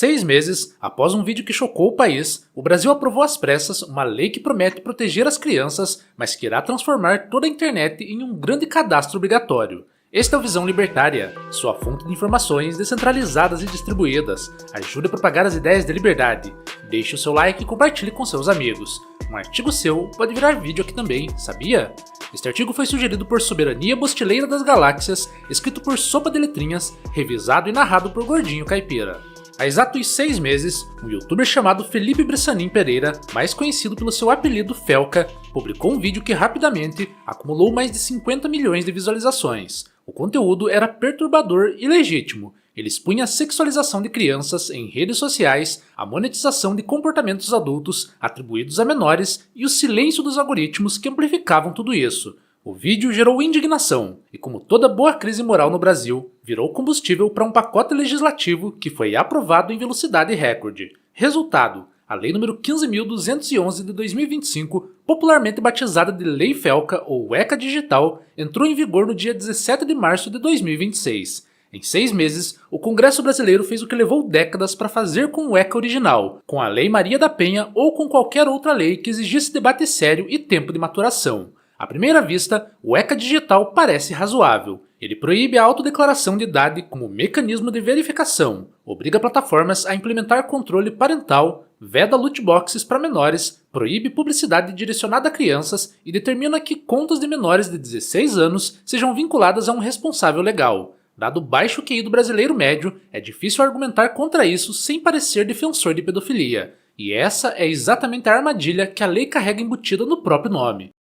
6 meses após um vídeo que chocou o país, o Brasil aprovou às pressas uma lei que promete proteger as crianças, mas que irá transformar toda a internet em um grande cadastro obrigatório. Este é o Visão Libertária, sua fonte de informações descentralizadas e distribuídas. Ajude a propagar as ideias de liberdade. Deixe o seu like e compartilhe com seus amigos. Um artigo seu pode virar vídeo aqui também, sabia? Este artigo foi sugerido por Soberania Bostileira das Galáxias, escrito por Sopa de Letrinhas, revisado e narrado por Gordinho Caipira. Há exatos 6 meses, um youtuber chamado Felipe Bressanin Pereira, mais conhecido pelo seu apelido Felca, publicou um vídeo que rapidamente acumulou mais de 50 milhões de visualizações. O conteúdo era perturbador e legítimo. Ele expunha a sexualização de crianças em redes sociais, a monetização de comportamentos adultos atribuídos a menores e o silêncio dos algoritmos que amplificavam tudo isso. O vídeo gerou indignação e, como toda boa crise moral no Brasil, virou combustível para um pacote legislativo que foi aprovado em velocidade recorde. Resultado: a Lei nº 15.211 de 2025, popularmente batizada de Lei Felca ou ECA Digital, entrou em vigor no dia 17 de março de 2026. Em 6 meses, o Congresso brasileiro fez o que levou décadas para fazer com o ECA original, com a Lei Maria da Penha ou com qualquer outra lei que exigisse debate sério e tempo de maturação. À primeira vista, o ECA Digital parece razoável. Ele proíbe a autodeclaração de idade como mecanismo de verificação, obriga plataformas a implementar controle parental, veda loot boxes para menores, proíbe publicidade direcionada a crianças e determina que contas de menores de 16 anos sejam vinculadas a um responsável legal. Dado o baixo QI do brasileiro médio, é difícil argumentar contra isso sem parecer defensor de pedofilia. E essa é exatamente a armadilha que a lei carrega embutida no próprio nome.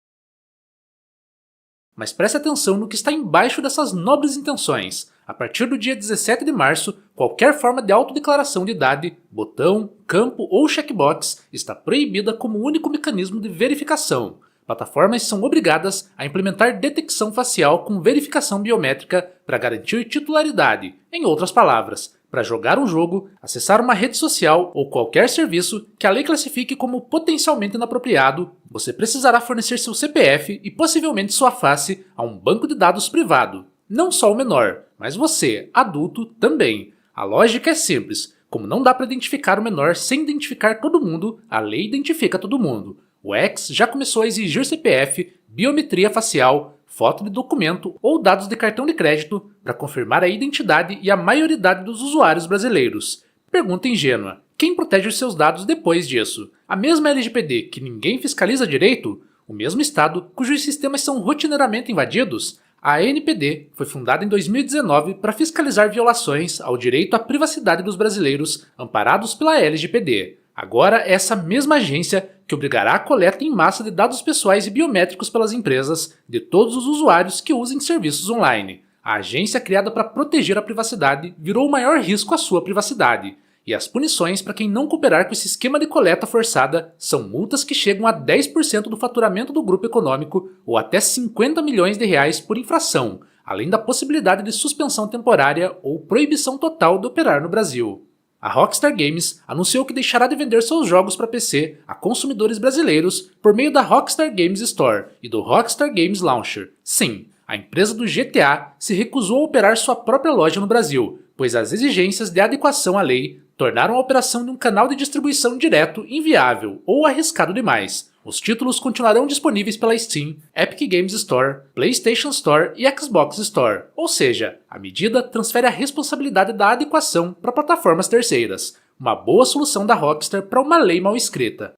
Mas preste atenção no que está embaixo dessas nobres intenções. A partir do dia 17 de março, qualquer forma de autodeclaração de idade, botão, campo ou checkbox está proibida como único mecanismo de verificação. Plataformas são obrigadas a implementar detecção facial com verificação biométrica para garantir titularidade. Em outras palavras, para jogar um jogo, acessar uma rede social ou qualquer serviço que a lei classifique como potencialmente inapropriado, você precisará fornecer seu CPF e possivelmente sua face a um banco de dados privado. Não só o menor, mas você, adulto, também. A lógica é simples. Como não dá para identificar o menor sem identificar todo mundo, a lei identifica todo mundo. O X já começou a exigir CPF, biometria facial, foto de documento ou dados de cartão de crédito para confirmar a identidade e a maioridade dos usuários brasileiros. Pergunta ingênua: quem protege os seus dados depois disso? A mesma LGPD que ninguém fiscaliza direito? O mesmo Estado cujos sistemas são rotineiramente invadidos? A ANPD foi fundada em 2019 para fiscalizar violações ao direito à privacidade dos brasileiros amparados pela LGPD. Agora é essa mesma agência que obrigará a coleta em massa de dados pessoais e biométricos pelas empresas de todos os usuários que usem serviços online. A agência criada para proteger a privacidade virou o maior risco à sua privacidade. E as punições para quem não cooperar com esse esquema de coleta forçada são multas que chegam a 10% do faturamento do grupo econômico ou até 50 milhões de reais por infração, além da possibilidade de suspensão temporária ou proibição total de operar no Brasil. A Rockstar Games anunciou que deixará de vender seus jogos para PC a consumidores brasileiros por meio da Rockstar Games Store e do Rockstar Games Launcher. Sim, a empresa do GTA se recusou a operar sua própria loja no Brasil, pois as exigências de adequação à lei tornaram a operação de um canal de distribuição direto inviável ou arriscado demais. Os títulos continuarão disponíveis pela Steam, Epic Games Store, PlayStation Store e Xbox Store, ou seja, a medida transfere a responsabilidade da adequação para plataformas terceiras, uma boa solução da Rockstar para uma lei mal escrita.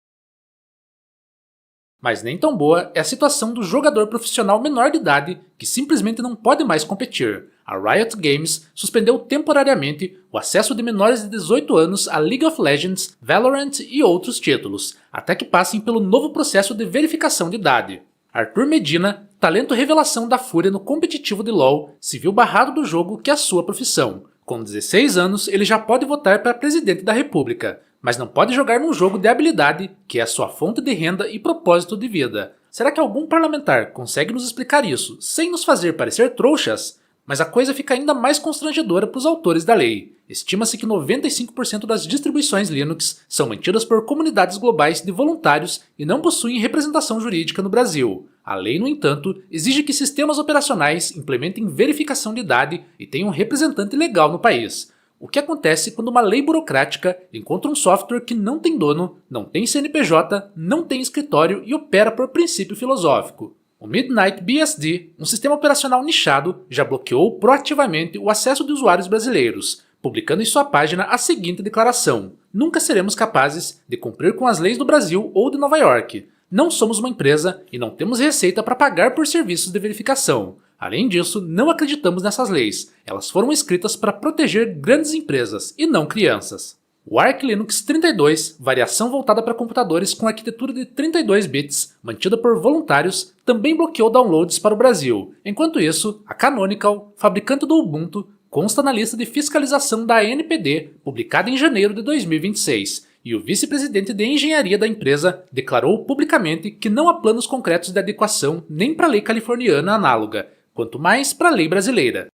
Mas nem tão boa é a situação do jogador profissional menor de idade que simplesmente não pode mais competir. A Riot Games suspendeu temporariamente o acesso de menores de 18 anos a League of Legends, Valorant e outros títulos, até que passem pelo novo processo de verificação de idade. Arthur Medina, talento revelação da Fúria no competitivo de LoL, se viu barrado do jogo que é a sua profissão. Com 16 anos, ele já pode votar para presidente da República, mas não pode jogar num jogo de habilidade, que é a sua fonte de renda e propósito de vida. Será que algum parlamentar consegue nos explicar isso sem nos fazer parecer trouxas? Mas a coisa fica ainda mais constrangedora para os autores da lei. Estima-se que 95% das distribuições Linux são mantidas por comunidades globais de voluntários e não possuem representação jurídica no Brasil. A lei, no entanto, exige que sistemas operacionais implementem verificação de idade e tenham um representante legal no país. O que acontece quando uma lei burocrática encontra um software que não tem dono, não tem CNPJ, não tem escritório e opera por princípio filosófico? O Midnight BSD, um sistema operacional nichado, já bloqueou proativamente o acesso de usuários brasileiros, publicando em sua página a seguinte declaração: nunca seremos capazes de cumprir com as leis do Brasil ou de Nova York. Não somos uma empresa e não temos receita para pagar por serviços de verificação. Além disso, não acreditamos nessas leis. Elas foram escritas para proteger grandes empresas e não crianças. O Arch Linux 32, variação voltada para computadores com arquitetura de 32 bits, mantida por voluntários, também bloqueou downloads para o Brasil. Enquanto isso, a Canonical, fabricante do Ubuntu, consta na lista de fiscalização da ANPD, publicada em janeiro de 2026, e o vice-presidente de engenharia da empresa declarou publicamente que não há planos concretos de adequação nem para a lei californiana análoga, quanto mais para a lei brasileira.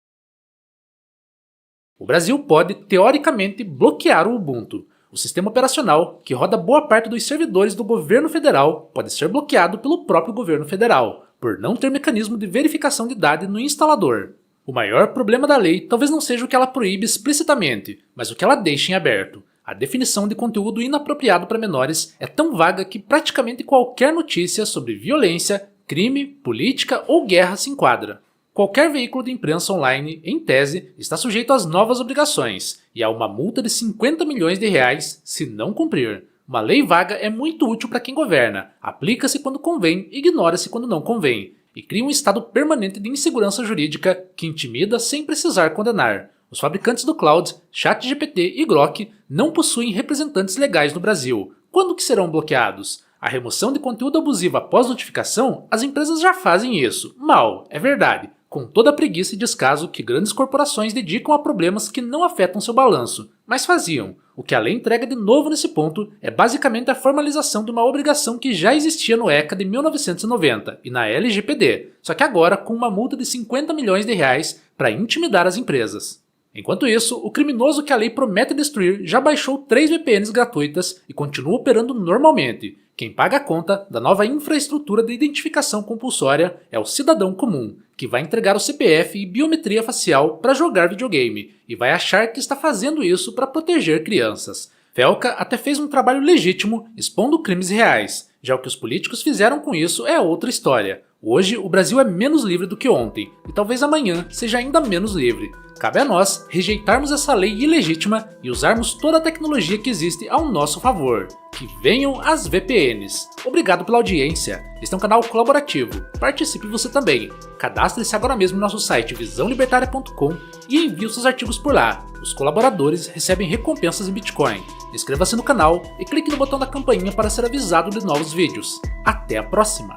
O Brasil pode, teoricamente, bloquear o Ubuntu. O sistema operacional, que roda boa parte dos servidores do governo federal, pode ser bloqueado pelo próprio governo federal, por não ter mecanismo de verificação de idade no instalador. O maior problema da lei talvez não seja o que ela proíbe explicitamente, mas o que ela deixa em aberto. A definição de conteúdo inapropriado para menores é tão vaga que praticamente qualquer notícia sobre violência, crime, política ou guerra se enquadra. Qualquer veículo de imprensa online, em tese, está sujeito às novas obrigações, e há uma multa de 50 milhões de reais se não cumprir. Uma lei vaga é muito útil para quem governa, aplica-se quando convém, ignora-se quando não convém, e cria um estado permanente de insegurança jurídica que intimida sem precisar condenar. Os fabricantes do cloud, ChatGPT e Grok não possuem representantes legais no Brasil. Quando que serão bloqueados? A remoção de conteúdo abusivo após notificação, as empresas já fazem isso. Mal, é verdade, com toda a preguiça e descaso que grandes corporações dedicam a problemas que não afetam seu balanço, mas faziam. O que a lei entrega de novo nesse ponto é basicamente a formalização de uma obrigação que já existia no ECA de 1990 e na LGPD, só que agora com uma multa de 50 milhões de reais para intimidar as empresas. Enquanto isso, o criminoso que a lei promete destruir já baixou 3 VPNs gratuitas e continua operando normalmente. Quem paga a conta da nova infraestrutura de identificação compulsória é o cidadão comum, que vai entregar o CPF e biometria facial para jogar videogame e vai achar que está fazendo isso para proteger crianças. Felca até fez um trabalho legítimo expondo crimes reais, já o que os políticos fizeram com isso é outra história. Hoje o Brasil é menos livre do que ontem, e talvez amanhã seja ainda menos livre. Cabe a nós rejeitarmos essa lei ilegítima e usarmos toda a tecnologia que existe ao nosso favor. Que venham as VPNs. Obrigado pela audiência. Este é um canal colaborativo. Participe você também. Cadastre-se agora mesmo no nosso site visãolibertaria.com e envie os seus artigos por lá. Os colaboradores recebem recompensas em Bitcoin. Inscreva-se no canal e clique no botão da campainha para ser avisado de novos vídeos. Até a próxima!